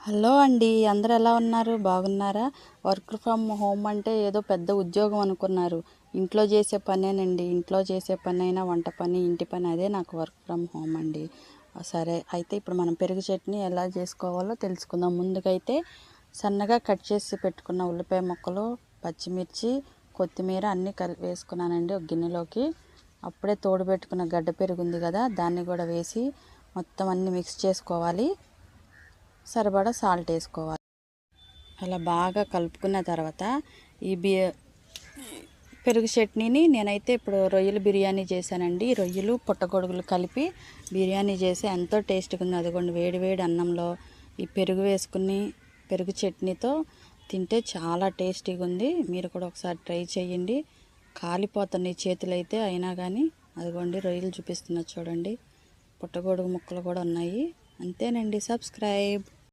Hello అండి, అందరూ ఎలా ఉన్నారు? బాగున్నారా? వర్క్ ఫ్రమ్ హోమ్ అంటే ఏదో పెద్ద ఉద్యోగం అనుకున్నారు. ఇంట్లో చేసే పనేనండి. ఇంట్లో చేసే పని అయినా, వంట పని, ఇంటి పని, అదే నాకు వర్క్ ఫ్రమ్ హోమ్ అండి. సరే, అయితే ఇప్పుడు మనం పెరుగు చట్నీ ఎలా చేసుకోవాలో తెలుసుకుందాం. ముందుకైతే సన్నగా కట్ చేసి పెట్టుకున్న ఉల్లిపాయ ముక్కలు, పచ్చిమిర్చి, కొత్తిమీర అన్నీ వేసుకున్నానండి ఒక గిన్నెలోకి. అప్పుడే తోడుపెట్టుకున్న గడ్డ పెరుగు ఉంది కదా, దాన్ని కూడా వేసి మొత్తం అన్నీ మిక్స్ చేసుకోవాలి. సరిపడా సాల్ట్ వేసుకోవాలి. అలా బాగా కలుపుకున్న తర్వాత ఈ పెరుగు చట్నీని నేనైతే ఇప్పుడు రొయ్యలు బిర్యానీ చేశానండి. రొయ్యలు పుట్టగొడుగులు కలిపి బిర్యానీ చేసి ఎంతో టేస్ట్గా ఉంది. అదిగోండి, వేడి వేడి అన్నంలో ఈ పెరుగు వేసుకుని పెరుగు చట్నీతో తింటే చాలా టేస్టీగా ఉంది. మీరు కూడా ఒకసారి ట్రై చేయండి. కాలిపోతున్నాయి చేతులు అయితే, అయినా కానీ అదిగోండి రొయ్యలు చూపిస్తున్నా చూడండి. పుట్టగొడుగు ముక్కలు కూడా ఉన్నాయి. అంతేనండి. సబ్స్క్రైబ్.